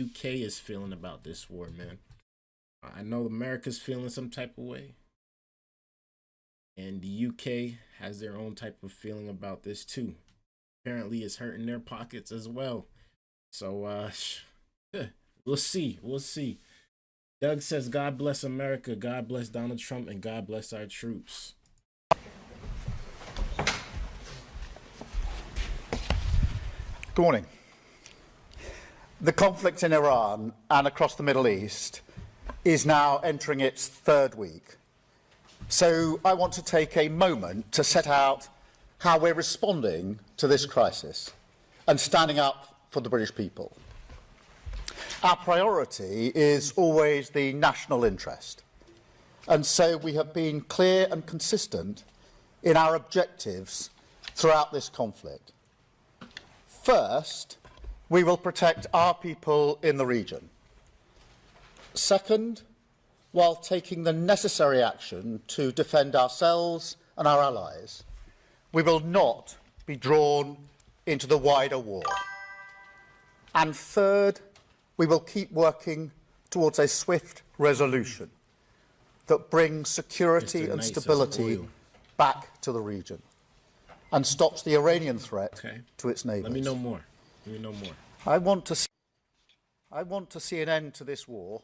UK is feeling about this war, man. I know America's feeling some type of way, and the UK has their own type of feeling about this too. Apparently, it's hurting their pockets as well. So, we'll see. We'll see. Doug says, God bless America, God bless Donald Trump, and God bless our troops. Good morning. The conflict in Iran and across the Middle East is now entering its third week. So I want to take a moment to set out how we're responding to this crisis and standing up for the British people. Our priority is always the national interest, and so we have been clear and consistent in our objectives throughout this conflict. First, we will protect our people in the region. Second, while taking the necessary action to defend ourselves and our allies, we will not be drawn into the wider war. And third, we will keep working towards a swift resolution that brings security and stability back to the region and stops the Iranian threat to its neighbours. Let me know more. Let me know more. I want to see an end to this war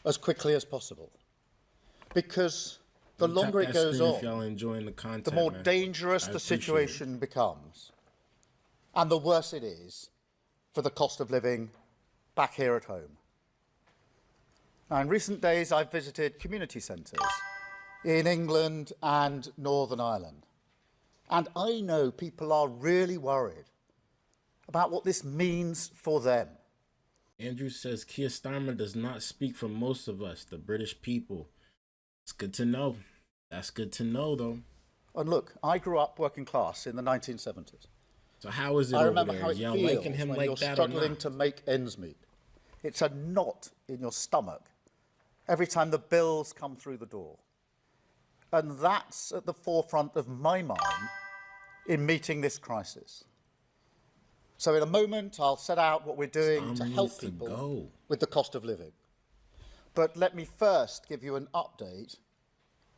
as quickly as possible, because the longer it goes on, the more dangerous the situation becomes, and the worse it is for the cost of living back here at home. Now, in recent days, I've visited community centres in England and Northern Ireland, and I know people are really worried about what this means for them. Andrew says Keir Starmer does not speak for most of us, the British people. It's good to know. That's good to know, though. And look, I grew up working class in the 1970s. So how is it I over remember there? how it Y'all feels liking him when like you're that struggling to make ends meet. It's a knot in your stomach every time the bills come through the door. And that's at the forefront of my mind in meeting this crisis. So in a moment, I'll set out what we're doing to help people with the cost of living. But let me first give you an update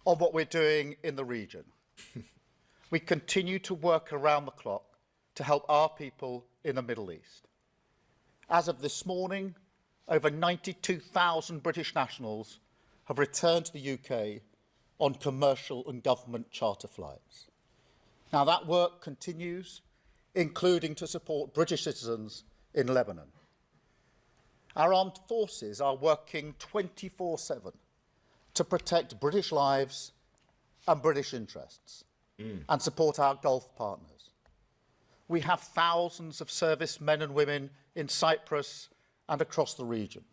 on what we're doing in the region. We continue to work around the clock to help our people in the Middle East. As of this morning, over 92,000 British nationals have returned to the UK on commercial and government charter flights. Now, that work continues, including to support British citizens in Lebanon. Our armed forces are working 24/7 to protect British lives and British interests and support our Gulf partners. We have thousands of servicemen and women in Cyprus and across the region.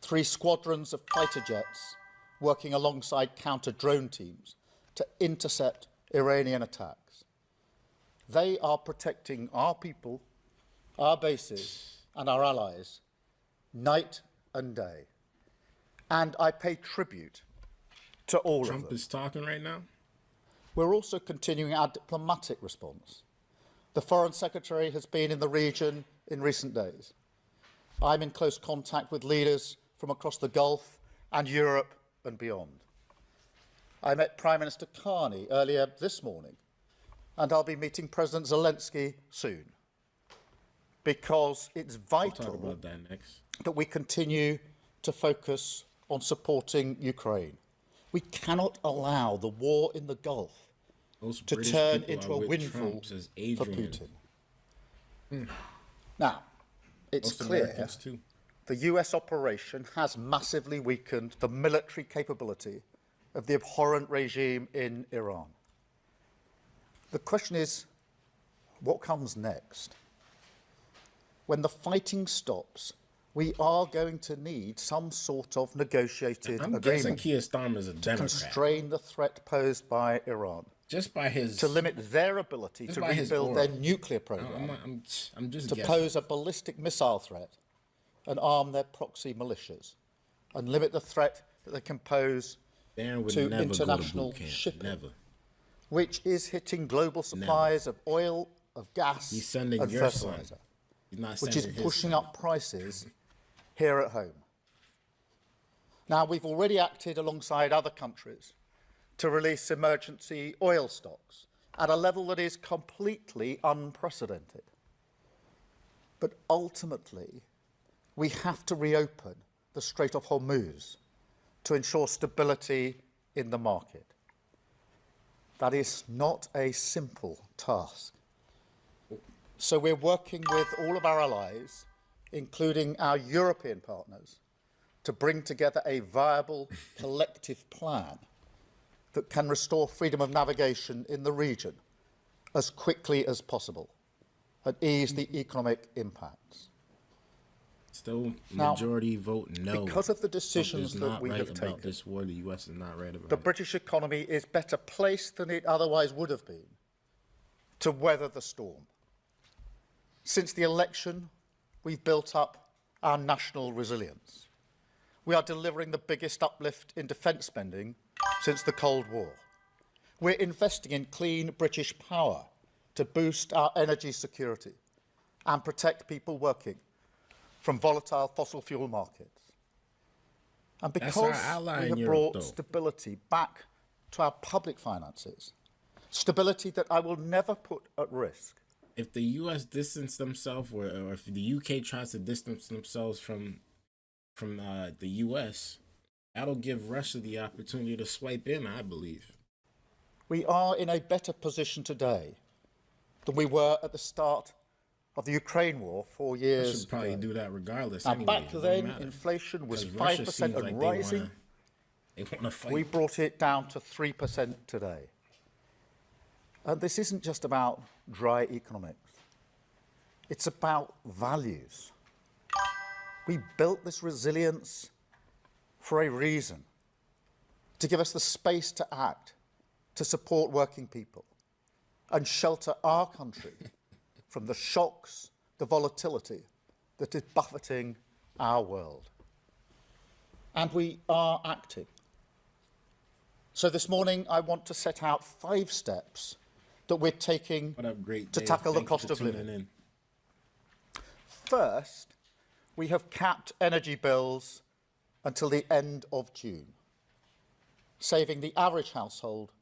3 squadrons of fighter jets working alongside counter-drone teams to intercept Iranian attacks. They are protecting our people, our bases, and our allies night and day. And I pay tribute to all of them. Trump is talking right now? We're also continuing our diplomatic response. The Foreign Secretary has been in the region in recent days. I'm in close contact with leaders from across the Gulf and Europe and beyond. I met Prime Minister Carney earlier this morning, and I'll be meeting President Zelensky soon, because it's vital that we continue to focus on supporting Ukraine. We cannot allow the war in the Gulf to turn into a windfall for Putin. Now, it's clear the US operation has massively weakened the military capability of the abhorrent regime in Iran. The question is, what comes next? When the fighting stops, we are going to need some sort of negotiated agreement to constrain the threat posed by Iran, to limit their ability to rebuild their nuclear program, to pose a ballistic missile threat and arm their proxy militias, and limit the threat that they can pose to international shipping, which is hitting global supplies of oil, of gas and fertilizer, which is pushing up prices here at home. Now, we've already acted alongside other countries to release emergency oil stocks at a level that is completely unprecedented. But ultimately, we have to reopen the Strait of Hormuz to ensure stability in the market. That is not a simple task. So we're working with all of our allies, including our European partners, to bring together a viable collective plan that can restore freedom of navigation in the region as quickly as possible and ease the economic impacts. Still, majority vote no. Because of the decisions that we have taken, about this war, the U.S. is not right about the British economy is better placed than it otherwise would have been to weather the storm. Since the election, we've built up our national resilience. We are delivering the biggest uplift in defence spending since the Cold War. We're investing in clean British power to boost our energy security and protect people working from volatile fossil fuel markets. And because we have brought stability back to our public finances, stability that I will never put at risk. If the U.S. distance themselves, or if the U.K. tries to distance themselves from the U.S., that'll give Russia the opportunity to swipe in, I believe. We are in a better position today than we were at the start of the Ukraine war 4 years ago. Should probably do that regardless. Now, back then, inflation was 5% and rising. They want to fight. We brought it down to 3% today. And this isn't just about dry economics. It's about values. We built this resilience for a reason, to give us the space to act, to support working people, and shelter our country from the shocks, the volatility that is buffeting our world. And we are acting. So this morning, I want to set out 5 steps that we're taking to tackle the cost of living. First, we have capped energy bills until the end of June, saving the average household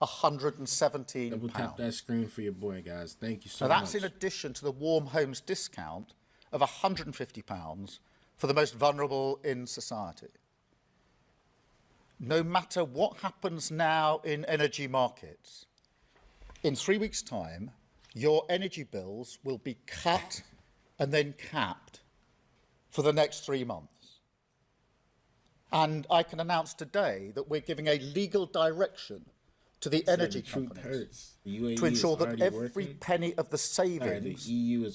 £117. Double tap that screen for your boy, guys. Thank you so much. Now, that's in addition to the Warm Homes discount of £150 for the most vulnerable in society. No matter what happens now in energy markets, in 3 weeks' time, your energy bills will be cut and then capped for the next 3 months. And I can announce today that we're giving a legal direction to the energy companies to ensure that every penny of the savings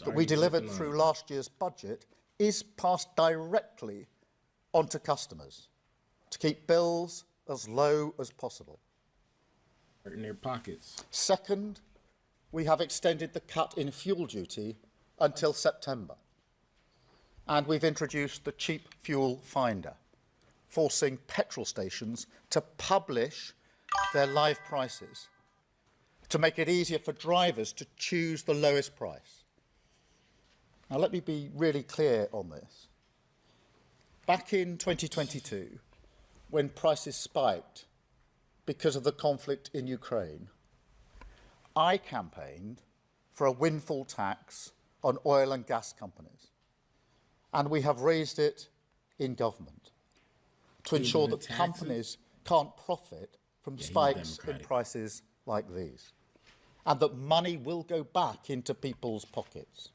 that we delivered through last year's budget is passed directly onto customers to keep bills as low as possible. In their pockets. Second, we have extended the cut in fuel duty until September. And we've introduced the cheap fuel finder, forcing petrol stations to publish their live prices to make it easier for drivers to choose the lowest price. Now, let me be really clear on this. Back in 2022, when prices spiked because of the conflict in Ukraine, I campaigned for a windfall tax on oil and gas companies. And we have raised it in government to ensure that companies can't profit from spikes in prices like these, and that money will go back into people's pockets.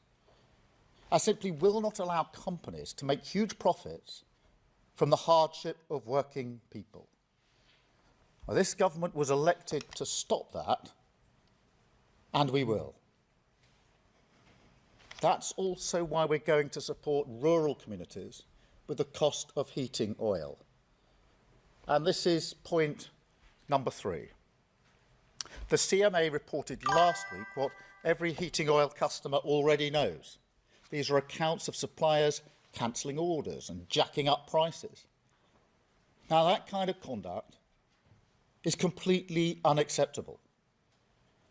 I simply will not allow companies to make huge profits from the hardship of working people. Well, this government was elected to stop that, and we will. That's also why we're going to support rural communities with the cost of heating oil. And this is point number 3. The CMA reported last week what every heating oil customer already knows. These are accounts of suppliers cancelling orders and jacking up prices. Now, that kind of conduct is completely unacceptable.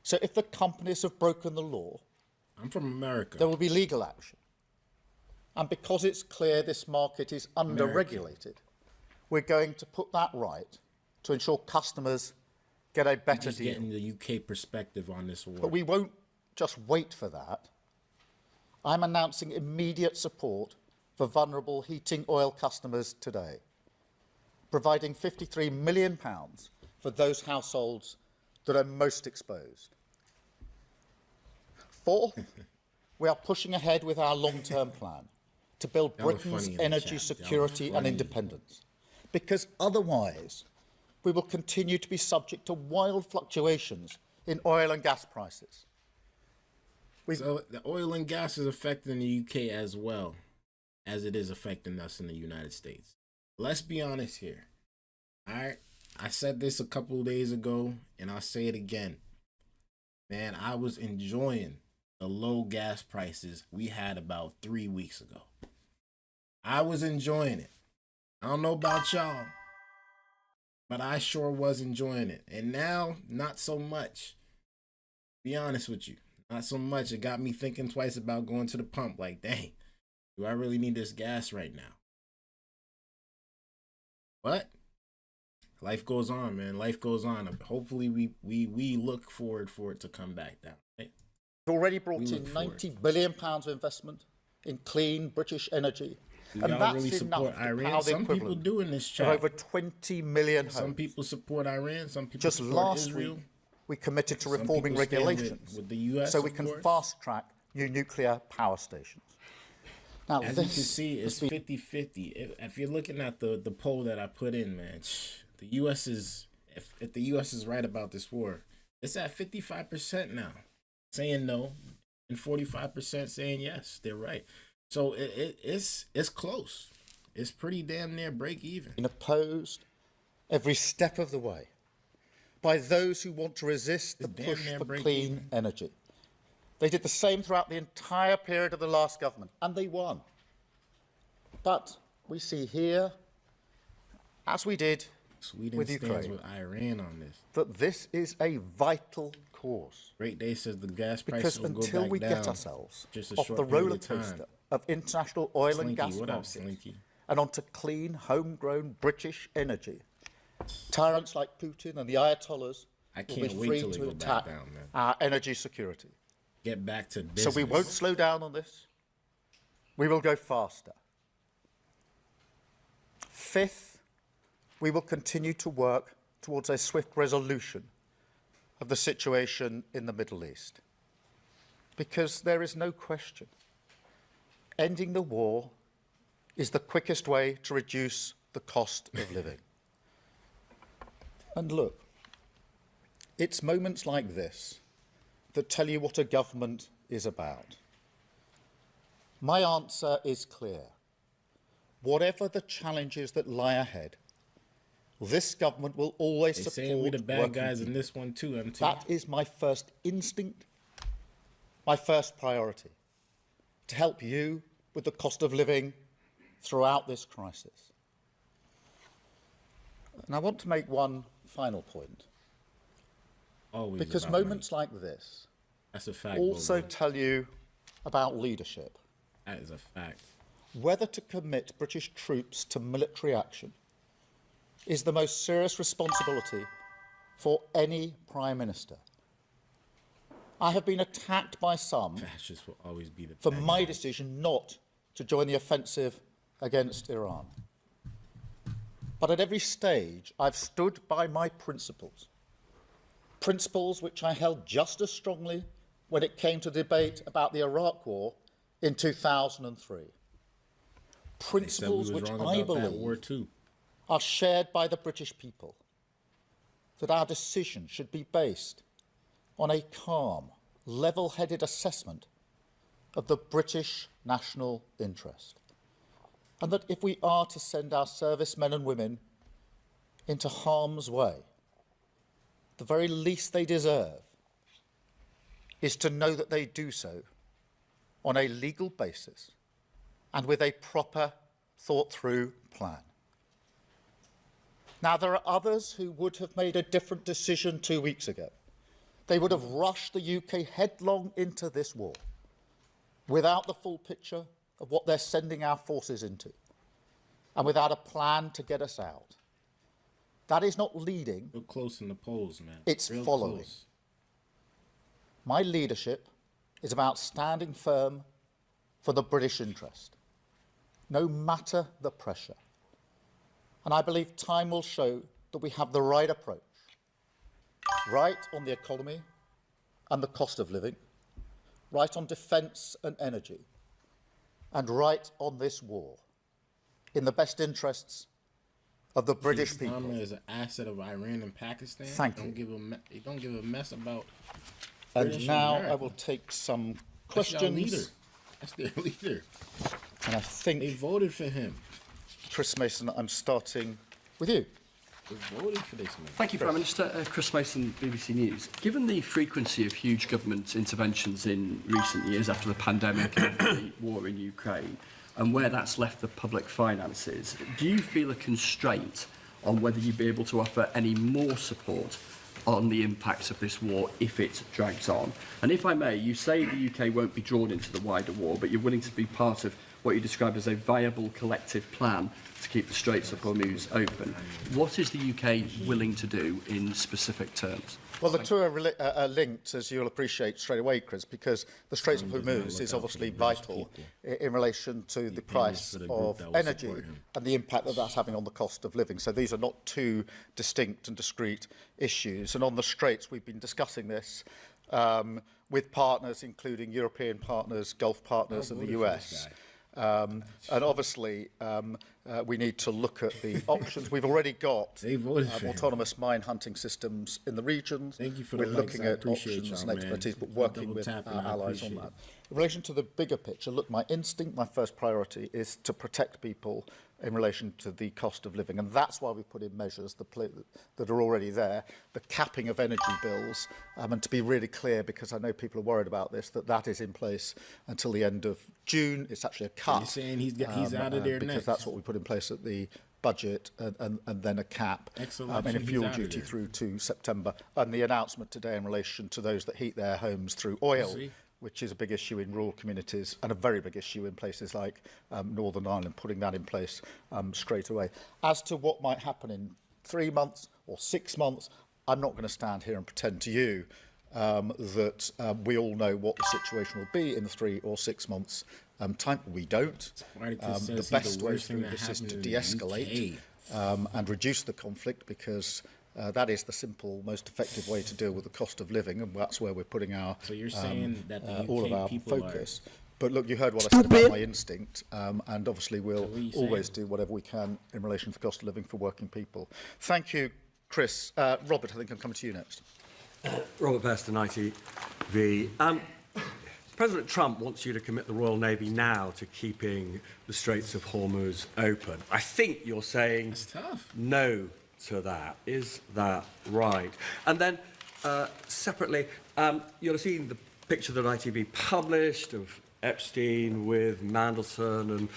So if the companies have broken the law, I'm from America, there will be legal action. And because it's clear this market is under-regulated, we're going to put that right to ensure customers get a better Just deal. getting the UK perspective on this war. But we won't just wait for that. I'm announcing immediate support for vulnerable heating oil customers today, providing £53 million for those households that are most exposed. Fourth, we are pushing ahead with our long-term plan to build Britain's energy security and independence, because otherwise we will continue to be subject to wild fluctuations in oil and gas prices. So the oil and gas is affecting the UK as well as it is affecting us in the United States. Let's be honest here. All right, I said this a couple of days ago, and I'll say it again. Man, I was enjoying the low gas prices we had about 3 weeks ago. I was enjoying it. I don't know about y'all, but I sure was enjoying it. And now, not so much. Be honest with you, not so much. It got me thinking twice about going to the pump. Like, dang, do I really need this gas right now? But life goes on, man. Life goes on. Hopefully, we look forward for it to come back down. Right? We've already brought in £90 billion of investment in clean British energy. And that's really support Iran. Some people do in this chat. Over 20 million homes. Some people support Iran. Some people just support last Israel. Week, we committed to reforming regulations with the US, so we can fast-track new nuclear power stations. Now, as you can see, it's 50-50. If you're looking at the poll that I put in, man, the U.S. is, if the U.S. is right about this war, it's at 55% now, saying no, and 45% saying yes, they're right. So it's close. It's pretty damn near break even. Been opposed every step of the way by those who want to resist the push for clean energy. They did the same throughout the entire period of the last government, and they won. But we see here, as we did with Ukraine, with Iran on this, that this is a vital cause. Great Day says the gas prices will go back down. Because until we get ourselves off the roller coaster of international oil and gas markets and onto clean, homegrown British energy, tyrants like Putin and the Ayatollahs will be free to attack our energy security. Get back to business. So we won't slow down on this. We will go faster. Fifth, we will continue to work towards a swift resolution of the situation in the Middle East. Because there is no question, ending the war is the quickest way to reduce the cost of living. And look, it's moments like this that tell you what a government is about. My answer is clear. Whatever the challenges that lie ahead, this government will always support. They're saying we're the bad guys in this one too, MT. That is my first instinct, my first priority, to help you with the cost of living throughout this crisis. And I want to make one final point. Always because moments like this that's a fact, also tell you about leadership. That is a fact. Whether to commit British troops to military action is the most serious responsibility for any Prime Minister. I have been attacked by some Fascists will always be the for my decision not to join the offensive against Iran. But at every stage, I've stood by my principles. Principles which I held just as strongly when it came to debate about the Iraq War in 2003. Principles which I believe are shared by the British people, that our decision should be based on a calm, level-headed assessment of the British national interest. And that if we are to send our servicemen and women into harm's way, the very least they deserve is to know that they do so on a legal basis and with a proper, thought-through plan. Now, there are others who would have made a different decision 2 weeks ago. They would have rushed the UK headlong into this war without the full picture of what they're sending our forces into, and without a plan to get us out. That is not leading. Real close in the polls, man. It's Real following. Close. My leadership is about standing firm for the British interest, no matter the pressure. And I believe time will show that we have the right approach, right on the economy and the cost of living, right on defence and energy, and right on this war, in the best interests of the British people. Starmer is an asset of Iran and Pakistan. Thank you. Don't give a mess about. And British now America. I will take some That's your leader. questions. That's their leader. And I think, They voted for him. Chris Mason, I'm starting with you. They voted for this man. Thank you, Prime Minister. Chris Mason, BBC News. Given the frequency of huge government interventions in recent years after the pandemic and the war in Ukraine, and where that's left the public finances, do you feel a constraint on whether you'd be able to offer any more support on the impacts of this war if it drags on? And if I may, you say the UK won't be drawn into the wider war, but you're willing to be part of what you described as a viable collective plan to keep the Straits of Hormuz open. What is the UK willing to do in specific terms? Well, the two are linked, as you'll appreciate straight away, Chris, because the Straits of Hormuz is obviously vital in relation to the price of energy and the impact that that's having on the cost of living. So these are not two distinct and discrete issues. And on the Straits, we've been discussing this with partners, including European partners, Gulf partners, and the US. And obviously, we need to look at the options. We've already got autonomous mine hunting systems in the regions. Thank you for We're the looking likes. at options and expertise, but working with our allies on that. In relation to the bigger picture, look, my instinct, my first priority is to protect people in relation to the cost of living. And that's why we put in measures that are already there, the capping of energy bills, and to be really clear, because I know people are worried about this, that is in place until the end of June. It's actually a cut. You're saying he's out of there because next. that's what we put in place at the budget, and then a cap and a fuel duty through to September. And the announcement today in relation to those that heat their homes through oil, which is a big issue in rural communities and a very big issue in places like Northern Ireland, putting that in place straight away. As to what might happen in 3 months or 6 months, I'm not going to stand here and pretend to you that we all know what the situation will be in the 3 or 6 months time. We don't. The best way through this is to de-escalate and reduce the conflict, because that is the simple, most effective way to deal with the cost of living, and that's where we're putting our So you're saying that the UK all of our people focus. But look, you heard what I said about my instinct, and obviously we'll always do whatever we can in relation to the cost of living for working people. Thank you, Chris. Robert, I think I'm coming to you next. Robert Beston, ITV. President Trump wants you to commit the Royal Navy now to keeping the Straits of Hormuz open. I think you're saying no to that. Is that right? And then, separately, you'll have seen the picture that ITV published of Epstein with Mandelson and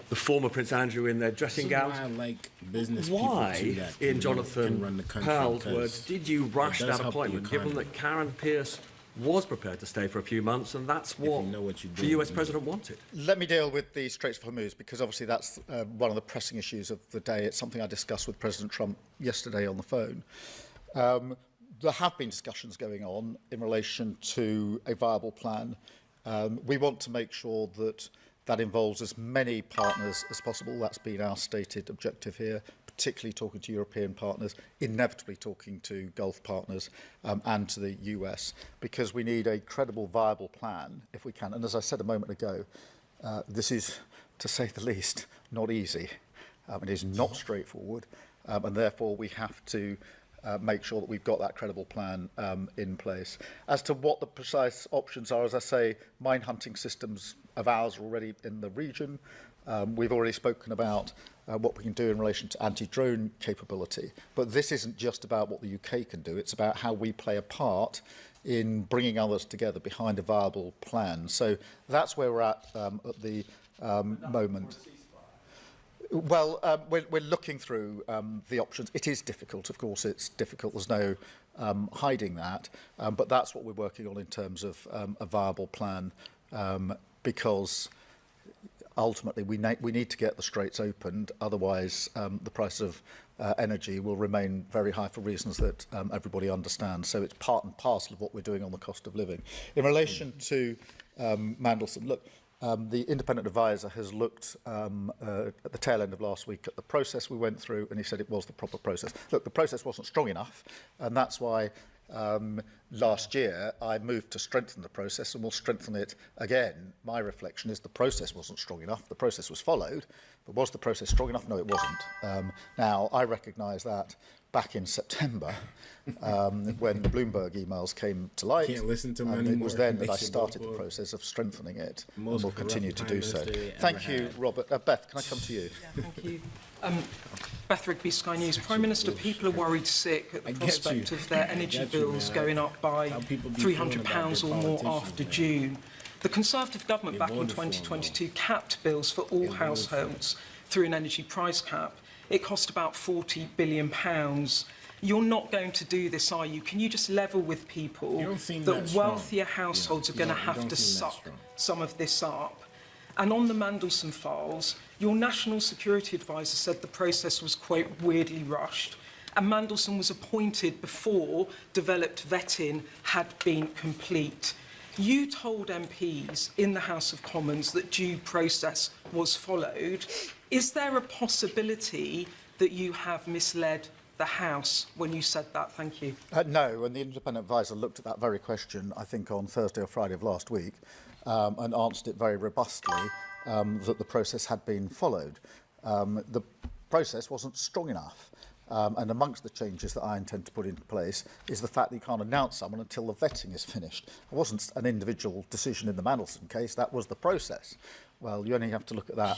the former Prince Andrew in their dressing gowns. Why I like business Why, people too, that in Jonathan Pearl's words, did you rush that help the appointment, given that Karen Pierce was prepared to stay for a few months, and that's what the US president wanted? Let me deal with the Straits of Hormuz, because obviously that's one of the pressing issues of the day. It's something I discussed with President Trump yesterday on the phone. There have been discussions going on in relation to a viable plan. We want to make sure that that involves as many partners as possible. That's been our stated objective here, particularly talking to European partners, inevitably talking to Gulf partners and to the US, because we need a credible, viable plan if we can. And as I said a moment ago, this is, to say the least, not easy. It is not straightforward, and therefore we have to make sure that we've got that credible plan in place. As to what the precise options are, as I say, mine hunting systems of ours are already in the region. We've already spoken about what we can do in relation to anti-drone capability. But this isn't just about what the UK can do. It's about how we play a part in bringing others together behind a viable plan. So that's where we're at the moment. Well, we're looking through the options. It is difficult, of course. It's difficult. There's no hiding that. But that's what we're working on in terms of a viable plan, because ultimately we need to get the Straits opened, otherwise the price of energy will remain very high for reasons that everybody understands. So it's part and parcel of what we're doing on the cost of living. In relation to Mandelson, look, the independent advisor has looked at the tail end of last week at the process we went through, and he said it was the proper process. Look, the process wasn't strong enough, and that's why last year I moved to strengthen the process, and we'll strengthen it again. My reflection is the process wasn't strong enough. The process was followed, but was the process strong enough? No, it wasn't. Now, I recognise that back in September, when the Bloomberg emails came to light, Can't listen to them it anymore. was then that I Makes you started the vocal. process of strengthening it, and Most will continue to corrupt do so. Prime Minister they Thank ever you, had. Robert. Beth, can I come to you? Yeah, thank you. Beth Rigby, Sky News. Prime Minister, people are worried sick at the I get prospect you. of their I energy get you, bills man. going up by How people be feeling about £300 their or more politicians, after man. June. The Conservative government They back in voted for 'em, 2022 capped bills for all voted for 'em. households through an energy price cap. It cost about £40 billion. You're not going to do this, are you? Can you just level with people You don't seem that that strong. wealthier households Yeah, are going to you have don't to seem that suck strong. some of this up? And on the Mandelson files, your National Security Advisor said the process was, quote, weirdly rushed. And Mandelson was appointed before developed vetting had been complete. You told MPs in the House of Commons that due process was followed. Is there a possibility that you have misled the House when you said that? Thank you. No, and the independent advisor looked at that very question, I think, on Thursday or Friday of last week, and answered it very robustly that the process had been followed. The process wasn't strong enough. And amongst the changes that I intend to put into place is the fact that you can't announce someone until the vetting is finished. It wasn't an individual decision in the Mandelson case, that was the process. Well, you only have to look at that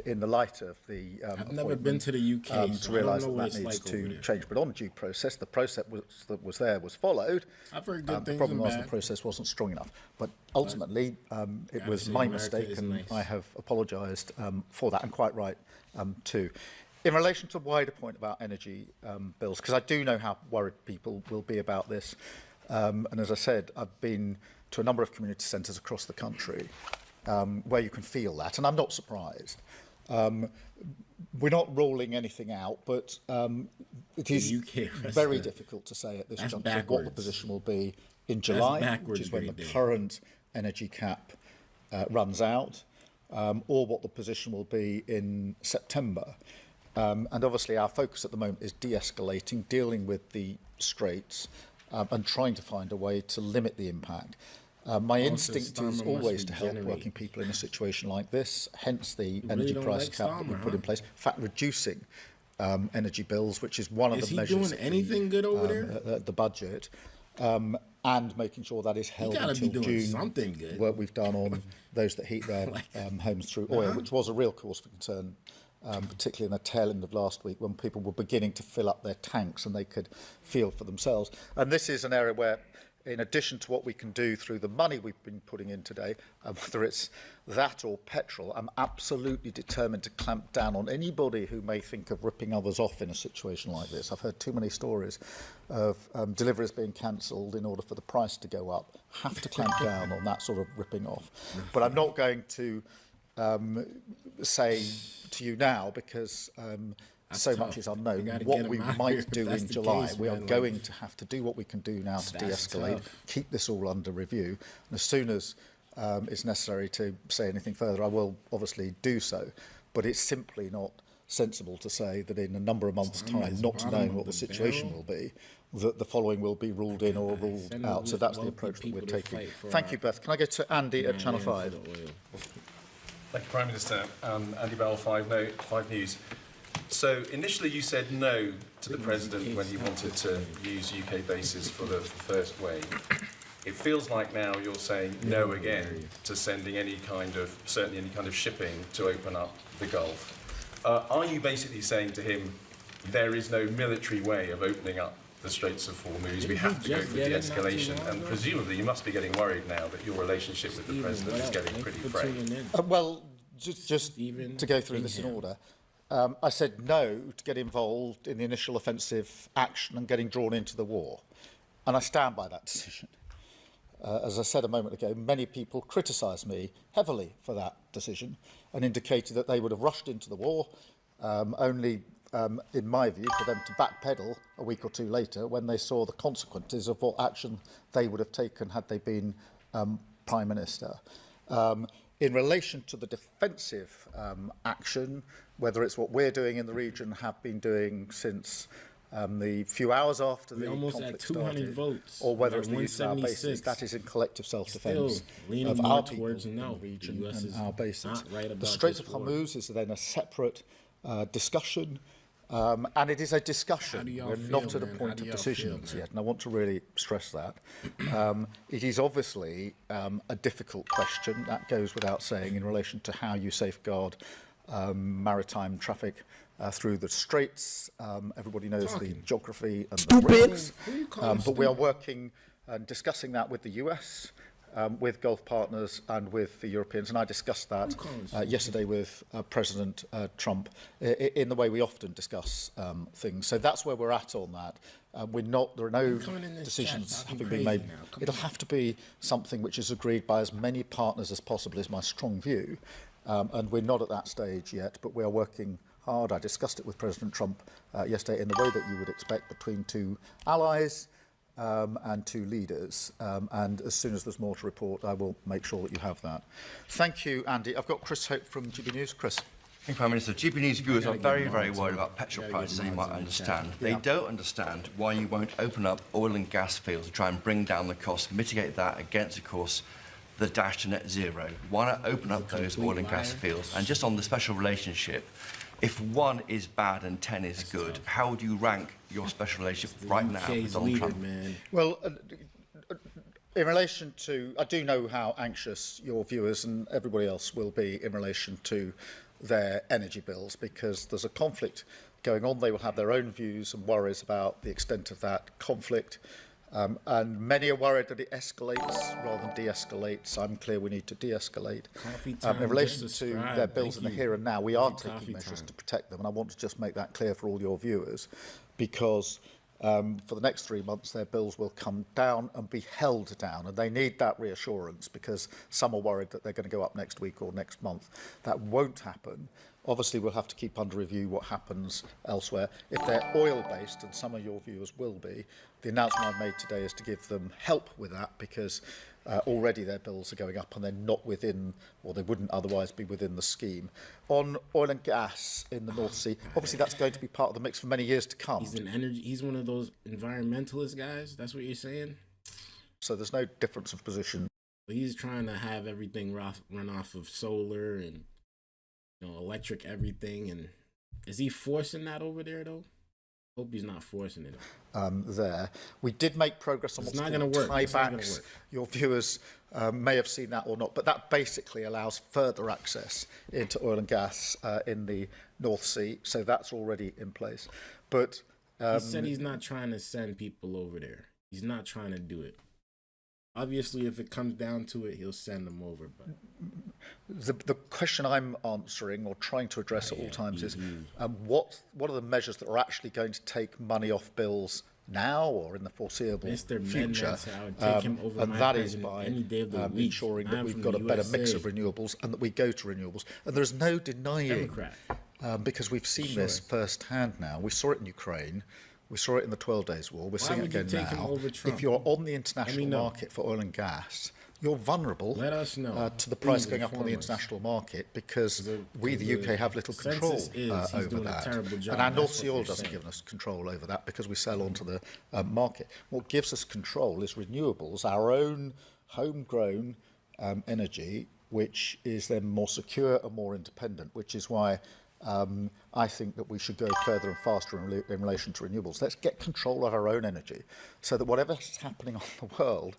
in the light of the I've never been to the UK, so to I don't realise know that what that it's needs like over to there. change. But on due process, the process that was there was followed. I've heard good The things problem and was the bad. process wasn't strong enough. But ultimately, it Gotta was say my America mistake, is and nice. I have apologised for that, and quite right too. In relation to the wider point about energy bills, because I do know how worried people will be about this, and as I said, I've been to a number of community centres across the country where you can feel that, and I'm not surprised. We're not ruling anything out, but it is UK, that's very the- difficult to say at this that's juncture what the backwards. position will be in July, which backwards, is when the Green Day. current energy cap runs out, or what the position will be in September. And obviously our focus at the moment is de-escalating, dealing with the straits, and trying to find a way to limit the impact. My instinct Starmer is must always to help regenerate. working people in a situation like this, hence the really energy don't price like cap that we Starmer, put in huh? place. In fact, reducing energy bills, which is one of Is the he measures doing anything good over there? the budget, and making sure that is held gotta be until doing June. something good. Work we've done on those that heat their homes through oil, which was a real cause for concern, particularly in the tail end of last week when people were beginning to fill up their tanks and they could feel for themselves. And this is an area where, in addition to what we can do through the money we've been putting in today, whether it's that or petrol, I'm absolutely determined to clamp down on anybody who may think of ripping others off in a situation like this. I've heard too many stories of deliveries being cancelled in order for the price to go up. Have to clamp down on that sort of ripping off. But I'm not going to say to you now, because so much is unknown, gotta what get 'em we out here might if do that's in the July. case, We are man, like- going to have to do what we can do now to That's de-escalate, tough. keep this all under review. And as soon as it's necessary to say anything further, I will obviously do so. But it's simply not sensible to say that in a number of months' time, not bottom knowing of what the the situation barrel. will be, that the following will be ruled in or ruled Send out. So the that's the wealthy approach that we're people to taking. fight for Thank our- you, Beth. Can I go to Andy at Channel 5? Thank you, Prime Minister. Andy Bell, 5 News. So initially you said no to the President when he wanted to use UK bases for the first wave. It feels like now you're saying no again to sending certainly any kind of shipping to open up the Gulf. Are you basically saying to him, there is no military way of opening up the Straits of Hormuz, we have to go for de-escalation? And presumably you must be getting worried now that your relationship with the President is getting pretty frayed. Well, just Stephen to go through this in Bingham. order, I said no to get involved in the initial offensive action and getting drawn into the war. And I stand by that decision. as I said a moment ago, many people criticised me heavily for that decision and indicated that they would have rushed into the war, only, in my view, for them to backpedal a week or two later when they saw the consequences of what action they would have taken had they been Prime Minister. In relation to the defensive action, whether it's what we're doing in the region, have been doing since the few hours after the conflict started, or whether it's the use of our bases, that is in collective self-defence of our people in the region and our bases. The Strait of Hormuz is then a separate discussion, and it is a discussion. We're not at a point of decisions yet, and I want to really stress that. It is obviously a difficult question, that goes without saying, in relation to how you safeguard maritime traffic through the straits. Everybody knows the geography and the risks, but we are working and discussing that with the US, with Gulf partners and with the Europeans, and I discussed that yesterday with President Trump in the way we often discuss things. So that's where we're at on that. There are no decisions having been made. It'll have to be something which is agreed by as many partners as possible, is my strong view, and we're not at that stage yet, but we are working hard. I discussed it with President Trump yesterday in the way that you would expect between two allies and two leaders. And as soon as there's more to report, I will make sure that you have that. Thank you, Andy. I've got Chris Hope from GB News. Chris. Thank you, Prime Minister. GB News viewers are very, very worried about petrol prices, as you might understand. They don't understand why you won't open up oil and gas fields to try and bring down the cost, mitigate that against, of course, the dash to net zero. Why not open up those oil and gas fields? And just on the special relationship, if 1 is bad and 10 is good, how would you rank your special relationship right now with Donald Trump? Well, in relation to, I do know how anxious your viewers and everybody else will be in relation to their energy bills, because there's a conflict going on. They will have their own views and worries about the extent of that conflict. And many are worried that it escalates rather than de-escalates. I'm clear we need to de-escalate. In relation to their bills in the here and now, we are taking measures to protect them, and I want to just make that clear for all your viewers, because for the next 3 months their bills will come down and be held down, and they need that reassurance, because some are worried that they're going to go up next week or next month. That won't happen. Obviously, we'll have to keep under review what happens elsewhere. If they're oil-based, and some of your viewers will be, the announcement I've made today is to give them help with that, because already their bills are going up and they're not within, or they wouldn't otherwise be within the scheme. On oil and gas in the North Sea, obviously that's going to be part of the mix for many years to come. He's one of those environmentalist guys, that's what you're saying? So there's no difference of position. He's trying to have everything run off of solar and electric everything, and is he forcing that over there though? Hope he's not forcing it. There, we did make progress on what's called tiebacks. Your viewers may have seen that or not, but that basically allows further access into oil and gas in the North Sea. So that's already in place. But he said he's not trying to send people over there. He's not trying to do it. Obviously, if it comes down to it, he'll send them over. But the question I'm answering or trying to address at all times is what are the measures that are actually going to take money off bills now or in the foreseeable future? And that is by ensuring that we've got a better mix of renewables and that we go to renewables. And there's no denying, because we've seen this firsthand now. We saw it in Ukraine. We saw it in the 12 Days War. We're seeing it again now. If you're on the international market for oil and gas, you're vulnerable to the price going up on the international market, because we, the UK, have little control over that. And our North Sea oil doesn't give us control over that, because we sell onto the market. What gives us control is renewables, our own homegrown energy, which is then more secure and more independent, which is why I think that we should go further and faster in relation to renewables. Let's get control of our own energy, so that whatever's happening on the world,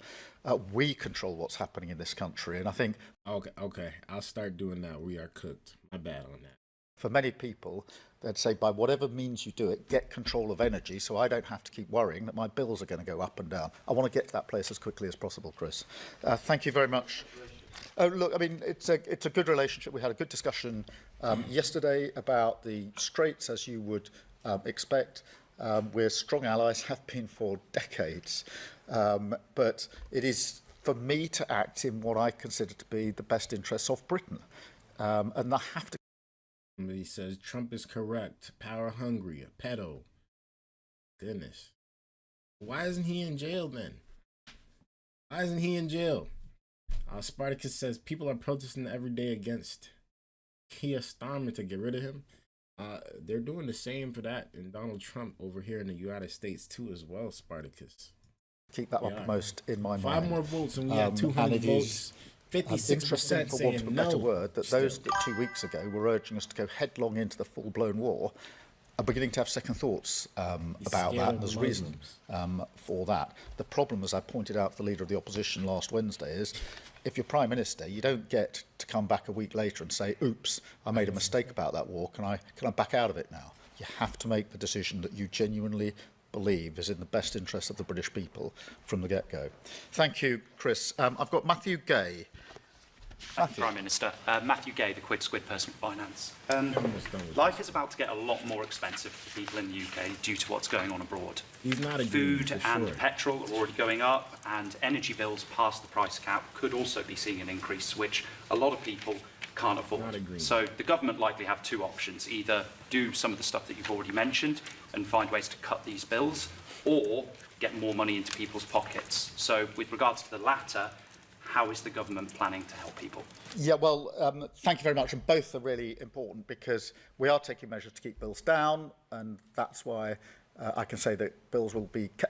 we control what's happening in this country. And I think... Okay, I'll start doing that. We are cooked. My bad on that. For many people, they'd say, by whatever means you do it, get control of energy, so I don't have to keep worrying that my bills are going to go up and down. I want to get to that place as quickly as possible, Chris. Thank you very much. Oh, look, I mean, it's a good relationship. We had a good discussion yesterday about the Straits, as you would expect. We're strong allies, have been for decades. But it is for me to act in what I consider to be the best interests of Britain. And I have to... He says Trump is correct. Power hungry. A pedo. Goodness. Why isn't he in jail then? Why isn't he in jail? Spartacus says people are protesting every day against Keir Starmer to get rid of him. They're doing the same for that in Donald Trump over here in the United States too as well, Spartacus. Keep that uppermost in my mind. 5 more votes and we had 200 votes. 56% for saying want of a better no. word, that those that 2 weeks ago were urging us to go headlong into the full-blown war are beginning to have second thoughts about that. There's reason for that. The problem, as I pointed out to the Leader of the Opposition last Wednesday, is if you're Prime Minister, you don't get to come back a week later and say, oops, I made a mistake about that war, can I back out of it now? You have to make the decision that you genuinely believe is in the best interest of the British people from the get-go. Thank you, Chris. I've got Matthew Gay. Matthew. Prime Minister. Matthew Gay, the Quid Squid Personal Finance. Life is about to get a lot more expensive for people in the UK due to what's going on abroad. He's not Food and petrol are already going up, and energy bills past the price cap could also be seeing an increase, which a lot of people can't afford. So the government likely have 2 options: either do some of the stuff that you've already mentioned and find ways to cut these bills, or get more money into people's pockets. So with regards to the latter, how is the government planning to help people? Yeah, well, thank you very much. And both are really important because we are taking measures to keep bills down, and that's why I can say that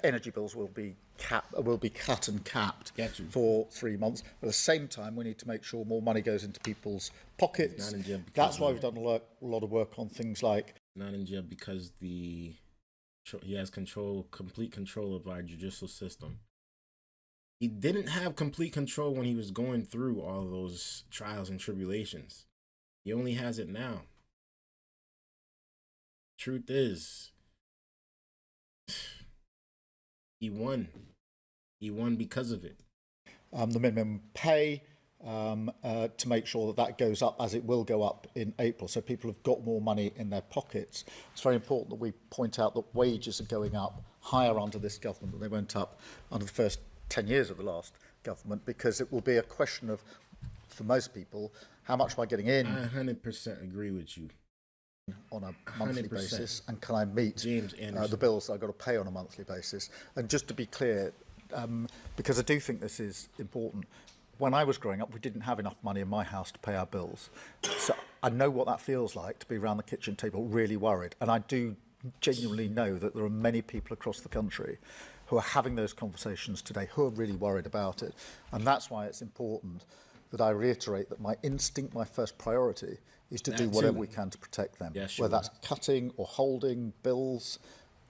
energy bills will be cut and capped for 3 months. But at the same time, we need to make sure more money goes into people's pockets. That's why we've done a lot of work on things like... Not in jail because he has complete control of our judicial system. He didn't have complete control when he was going through all those trials and tribulations. He only has it now. Truth is, he won. He won because of it. The minimum pay, to make sure that goes up, as it will go up in April, so people have got more money in their pockets. It's very important that we point out that wages are going up higher under this government than they went up under the first 10 years of the last government, because it will be a question of, for most people, how much am I getting in? I 100% agree with you. On a monthly 100%. Basis, and can I meet the bills I've got to pay on a monthly basis? And just to be clear, because I do think this is important, when I was growing up, we didn't have enough money in my house to pay our bills. So I know what that feels like, to be around the kitchen table really worried. And I do genuinely know that there are many people across the country who are having those conversations today, who are really worried about it. And that's why it's important that I reiterate that my instinct, my first priority, is to do whatever we can to protect them, whether that's cutting or holding bills,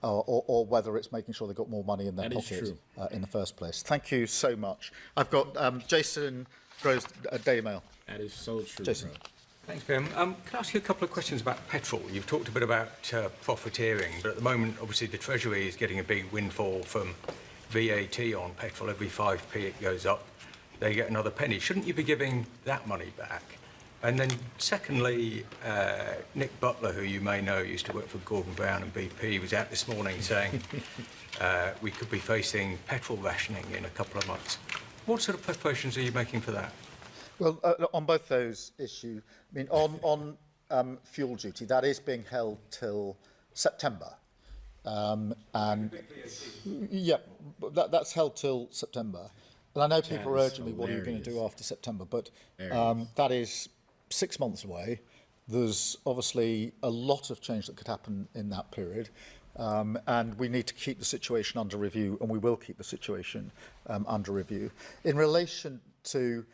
or whether it's making sure they've got more money in their pocket in the first place. Thank you so much. I've got Jason Groves, Daily Mail. That is so true. Jason. Bro. Thanks, Graham. Can I ask you a couple of questions about petrol? You've talked a bit about profiteering, but at the moment, obviously, the Treasury is getting a big windfall from VAT on petrol. Every 5p it goes up, they get another penny. Shouldn't you be giving that money back? And then, secondly, Nick Butler, who you may know used to work for Gordon Brown and BP, was out this morning saying we could be facing petrol rationing in a couple of months. What sort of preparations are you making for that? Well, on both those issues, I mean, on fuel duty, that is being held till September. And yeah, that's held till September. And I know people are urging me, what are you going to do after September? But that is 6 months away. There's obviously a lot of change that could happen in that period. And we need to keep the situation under review, and we will keep the situation under review. In relation to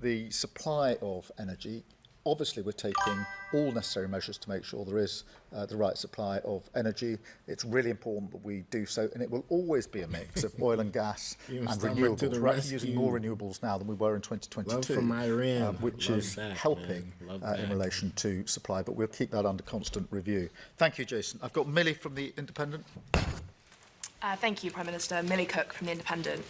the supply of energy, obviously we're taking all necessary measures to make sure there is the right supply of energy. It's really important that we do so, and it will always be a mix of oil and gas and renewables. We're actually using more renewables now than we were in 2022, which is helping in relation to supply, but we'll keep that under constant review. Thank you, Jason. I've got Millie from The Independent. Thank you, Prime Minister. Millie Cook from The Independent.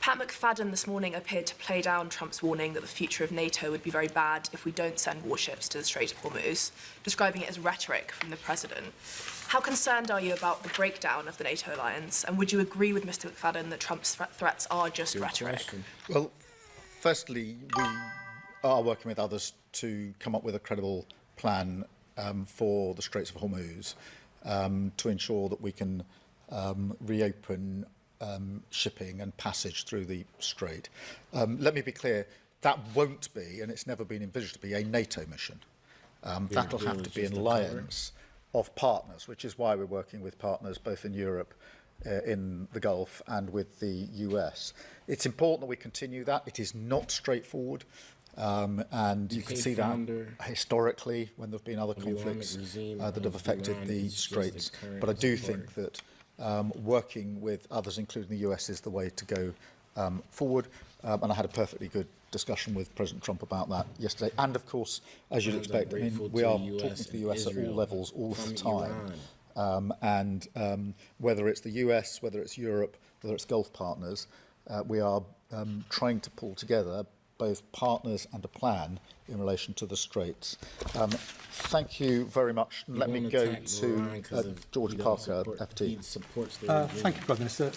Pat McFadden this morning appeared to play down Trump's warning that the future of NATO would be very bad if we don't send warships to the Strait of Hormuz, describing it as rhetoric from the president. How concerned are you about the breakdown of the NATO alliance, and would you agree with Mr. McFadden that Trump's threats are just rhetoric? Well, firstly, we are working with others to come up with a credible plan for the Straits of Hormuz to ensure that we can reopen shipping and passage through the strait. Let me be clear, that won't be, and it's never been envisaged to be, a NATO mission. That'll have to be an alliance of partners, which is why we're working with partners both in Europe, in the Gulf, and with the US. It's important that we continue that. It is not straightforward, and you can see that historically when there have been other conflicts that have affected the straits. But I do think that working with others, including the US, is the way to go forward. And I had a perfectly good discussion with President Trump about that yesterday. And of course, as you'd expect, I mean, we are talking to the US at all levels all the time. Whether it's the US, whether it's Europe, whether it's Gulf partners, we are trying to pull together both partners and a plan in relation to the Straits. Thank you very much. Let me go to George Parker, FT. Thank you, Prime Minister.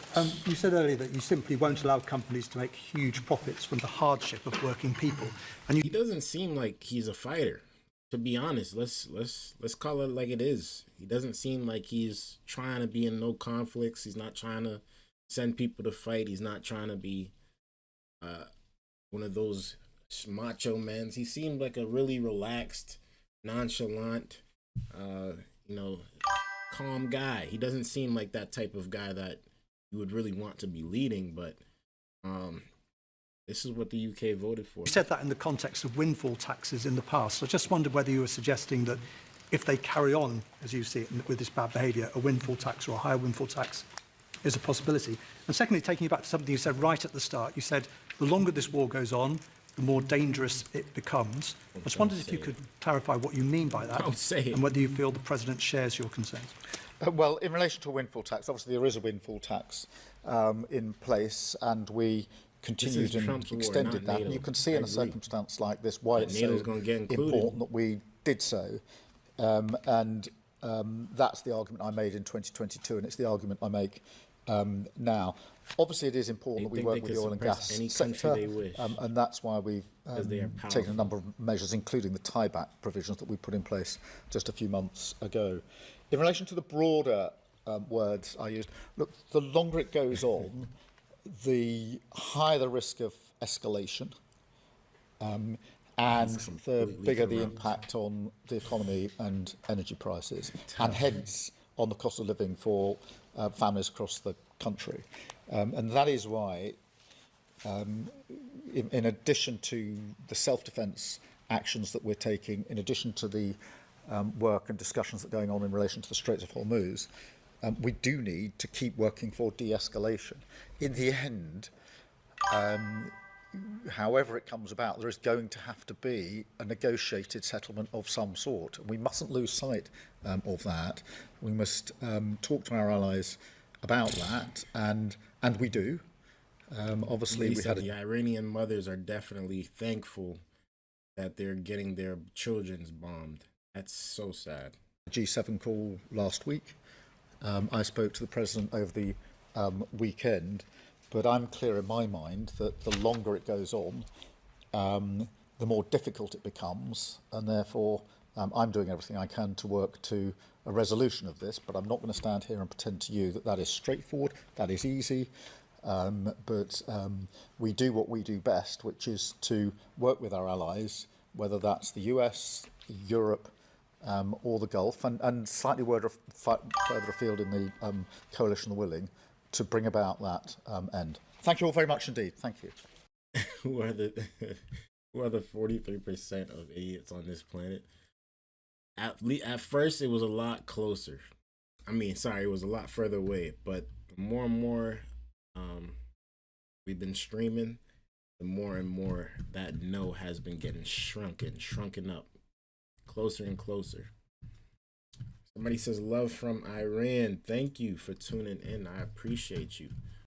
You said earlier that you simply won't allow companies to make huge profits from the hardship of working people. And he doesn't seem like he's a fighter. To be honest, let's call it like it is. He doesn't seem like he's trying to be in no conflicts. He's not trying to send people to fight. He's not trying to be one of those macho men. He seemed like a really relaxed, nonchalant, calm guy. He doesn't seem like that type of guy that you would really want to be leading, but this is what the UK voted for. You said that in the context of windfall taxes in the past. So I just wondered whether you were suggesting that if they carry on, as you see it, with this bad behaviour, a windfall tax or a higher windfall tax is a possibility. And secondly, taking you back to something you said right at the start, you said the longer this war goes on, the more dangerous it becomes. I just wondered if you could clarify what you mean by that and whether you feel the President shares your concerns. Well, in relation to a windfall tax, obviously there is a windfall tax in place, and we continued and extended that. And you can see in a circumstance like this why it's so important that we did so. That's the argument I made in 2022, and it's the argument I make now. Obviously, it is important that we work with the oil and gas sector, and that's why we've taken a number of measures, including the tieback provisions that we put in place just a few months ago. In relation to the broader words I used, look, the longer it goes on, the higher the risk of escalation, and the bigger the impact on the economy and energy prices, and hence on the cost of living for families across the country. And that is why, in addition to the self-defence actions that we're taking, in addition to the work and discussions that are going on in relation to the Straits of Hormuz, we do need to keep working for de-escalation. In the end, however it comes about, there is going to have to be a negotiated settlement of some sort. We mustn't lose sight of that. We must talk to our allies about that, and we do. Obviously, we had the Iranian mothers are definitely thankful that they're getting their children's bombed. That's so sad. G7 call last week. I spoke to the President over the weekend, but I'm clear in my mind that the longer it goes on, the more difficult it becomes, and therefore I'm doing everything I can to work to a resolution of this, but I'm not going to stand here and pretend to you that that is straightforward, that is easy, but we do what we do best, which is to work with our allies, whether that's the US, Europe, or the Gulf, and slightly further afield in the coalition of the willing, to bring about that end. Thank you all very much indeed. Thank you. Who are the 43% of idiots on this planet? At first, it was a lot closer. It was a lot further away. But the more and more we've been streaming, the more and more that no has been getting shrunken up, closer and closer. Somebody says love from Iran. Thank you for tuning in. I appreciate you.